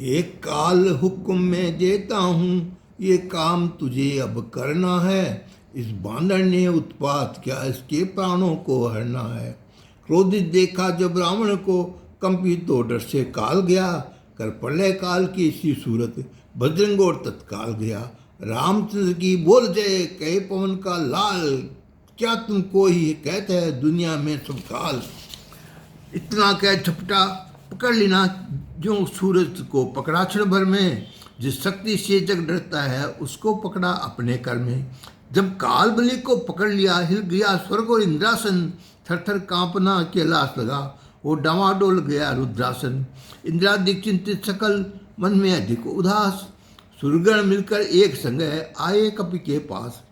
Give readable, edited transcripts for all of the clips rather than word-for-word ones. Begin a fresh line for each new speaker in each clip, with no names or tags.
एक काल हुक्म मैं देता हूँ, ये काम तुझे अब करना है। इस बांदर ने उत्पात किया, इसके प्राणों को हरना है। क्रोधित देखा जब रावण को, कंपित तो डर से काल गया। कर प्रलय काल की सी सूरत, बजरंग और तत्काल गया। रामचंद्र की बोल जय, कहे पवन का लाल। क्या तुमको ही कहते हैं दुनिया में सब काल। इतना कह झपटा पकड़ लेना, जो सूरज को पकड़ा क्षण भर में। जिस शक्ति से जग डरता है, उसको पकड़ा अपने कर में। जब काल बलि को पकड़ लिया, हिल गया स्वर्ग और इंद्रासन। थर थर कांपना कैलाश लगा, वो डामाडोल गया रुद्रासन। इंद्रादिक चिंतित सकल, मन में अधिक उदास। सुरगण मिलकर एक संग आए कपि के पास।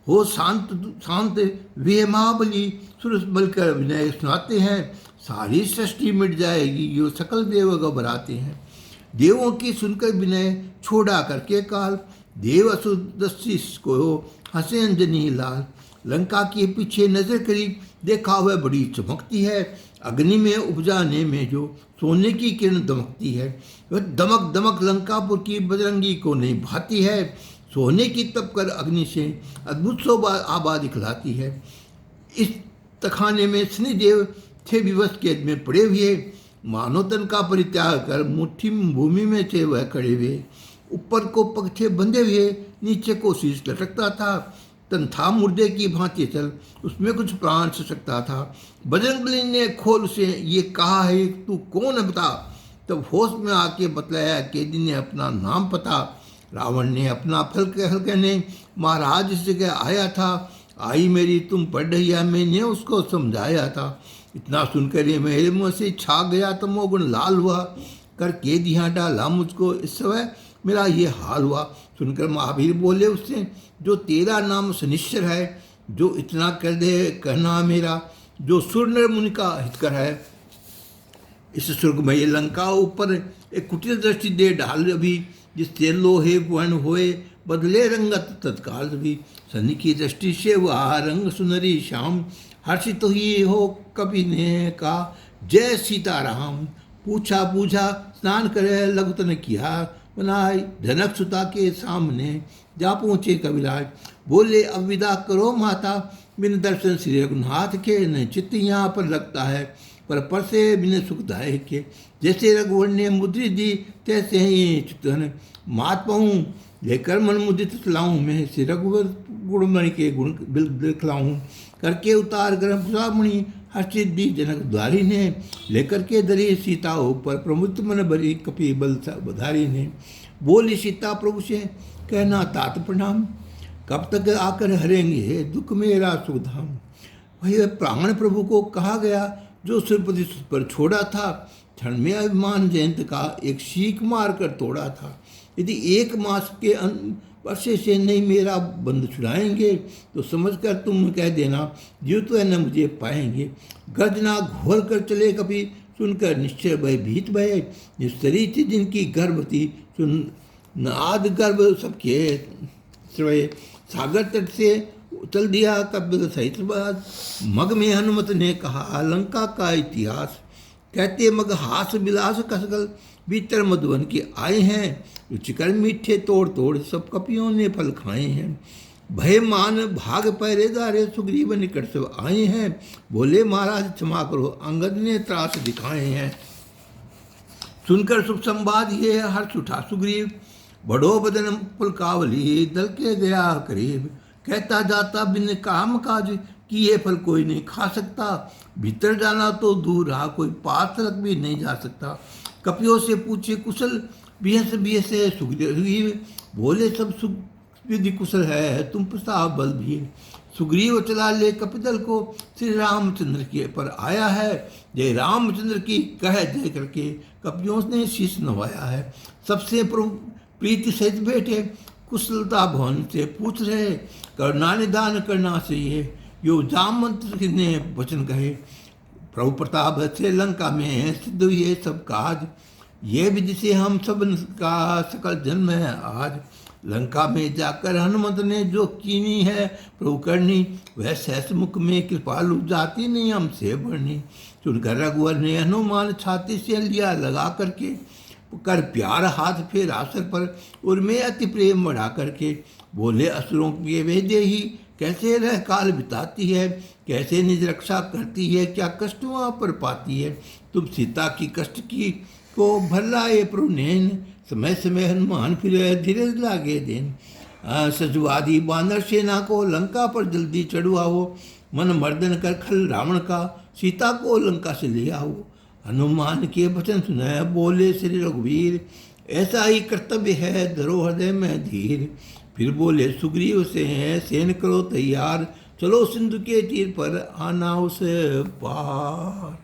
हो शांत शांत वे महाबली, सुरस बलकर विनय सुनाते हैं। सारी सृष्टि मिट जाएगी, यो सकल देव घबराते हैं। देवों की सुनकर विनय छोड़ा करके काल, देव असुदस्सी को हंसे अंजनी लाल। लंका के पीछे नजर करी, देखा वह बड़ी चमकती है। अग्नि में उपजाने में जो सोने की किरण दमकती है, वह दमक दमक लंकापुर की बजरंगी को नहीं भाती है। सोने की तप कर अग्नि से अद्भुत शोभा आभा दिखलाती है। इस तखाने में शनिदेव थे विवश केद में पड़े हुए। मानव तन का परित्याग कर मुट्ठी भूमि में थे वह खड़े हुए। ऊपर को पग थे बंधे हुए, नीचे को शीश लटकता था। तन था मुर्दे की भांति चल, उसमें कुछ प्राण सशकता था। बजरंगबली ने खोल से ये कहा है, तू कौन है बता। तब होश में आके बतलाया कैदी ने अपना नाम पता। रावण ने अपना फल कहने महाराज इस जगह आया था। आई मेरी तुम पढ़ैया, मैंने उसको समझाया था। इतना सुनकर ये मेरे मुँह से छा गया, तमोगुण लाल हुआ। कर कैदी यहाँ डाला मुझको, इस समय मेरा ये हाल हुआ। सुनकर महावीर बोले उससे, जो तेरा नाम शनिश्चर है, जो इतना कर दे कहना मेरा, जो सुर नर मुनि का हितकर है। इस सुर्गमय लंका ऊपर एक कुटिल दृष्टि दे डाल अभी, जिससे लोहे वर्ण होए बदले रंगत तत्काल भी। शनि की दृष्टि से वह रंग सुनरी श्याम, हर्षित ही हो कवि ने कहा जय सीताराम। पूछा स्नान करे लघुतन किया, बनाए जनक सुता के सामने जा पहुँचे कविराज। बोले अब विदा करो माता, बिन दर्शन श्री रघुनाथ के। न चित्त यहाँ पर लगता है, पर से बिन सुखदायक के। जैसे रघुवर ने मुद्री दी, तैसे ही चित्तन मात पाऊँ। लेकर मन मुदित लाऊँ मैं, श्री रघुवर गुणमणि के गुण दिखलाऊँ। करके उतार गर्भ भुजामणि, हर्षित दी जनक द्वारी ने। लेकर के दरी सीता ऊपर, प्रमुदित मन भरी कपि बल बधारी ने। बोली सीता प्रभु से कहना तात प्रणाम, कब तक आकर हरेंगे दुख मेरा सुखधाम। वही प्राण प्रभु को कहा गया, जो सिरपति पर छोड़ा था। क्षण में अभिमान जयंत का एक सीख मार कर तोड़ा था। यदि एक मास के वर्षे से नहीं मेरा बंद छुड़ाएंगे, तो समझकर तुम कह देना जीव तो है न मुझे पाएंगे। गर्जना घोर कर चले कभी, सुनकर निश्चय भय भीत भय। निस्तरी थी जिनकी गर्भवती, सुन नाद गर्भ सबके श्रय। सागर तट से चल दिया कपिल सहित बात। मग में हनुमत ने कहा लंका का इतिहास। कहते मग हास विलास कसगल, भीतर मधुवन के आए हैं। रुचिकर मीठे तोड़ तोड़, सब कपियों ने फल खाए हैं। भय मान भाग पहरेदारे, सुग्रीव निकट सब आए हैं। बोले महाराज क्षमा करो, अंगद ने त्रास दिखाए हैं। सुनकर शुभ संवाद ये हर्ष उठा सुग्रीव। बड़ो बदन पुलकावली, दल के गया करीब। कहता जाता बिन काम काज, किए फल कोई नहीं खा सकता। भीतर जाना तो दूर रहा, कोई पास तक भी नहीं जा सकता। कपियों से पूछे कुशल, बिहसे सुग्रीव। बोले सब सुख विधि कुशल है, तुम प्रताप बल भी। सुग्रीव चला ले कपिदल को, श्री रामचंद्र के पर आया है। जय रामचंद्र की कह जय करके, कपियों ने शीश नवाया है। सबसे प्रीति सहित बैठे, कुशलता भवन से पूछ रहे। करुणा निदान करना चाहिए, यो जामंत्र ने वचन कहे। प्रभु प्रताप से लंका में सिद्ध हुए सब काज, ये विधि से हम सब का सकल जन्म है आज। लंका में जाकर हनुमंत ने जो कीनी है प्रभु करनी, वह सहस मुख में कृपालु जाति नहीं हमसे बढ़नी। सुनकर रघुवर ने हनुमान छाती से लिया लगा करके, कर प्यार हाथ फेरा सर पर, उर्मे अति प्रेम बढ़ा करके बोले असुरों के वेदे ही, कैसे रह काल बिताती है, कैसे निज रक्षा करती है, क्या कष्ट वहाँ पर पाती है। तुम सीता की कष्ट की को भर लाए प्रभुनैन, समय समय हनुमान फिरे धीरज लागे देन। सजवादी बानर सेना को लंका पर जल्दी चढ़वाओ, मन मर्दन कर खल रावण का, सीता को लंका से ले आओ। हनुमान के वचन सुने बोले श्री रघुवीर, ऐसा ही कर्तव्य है धरो हृदय में धीर। फिर बोले सुग्रीव से हैं सेन करो तैयार, चलो सिंधु के तीर पर आना उस पार।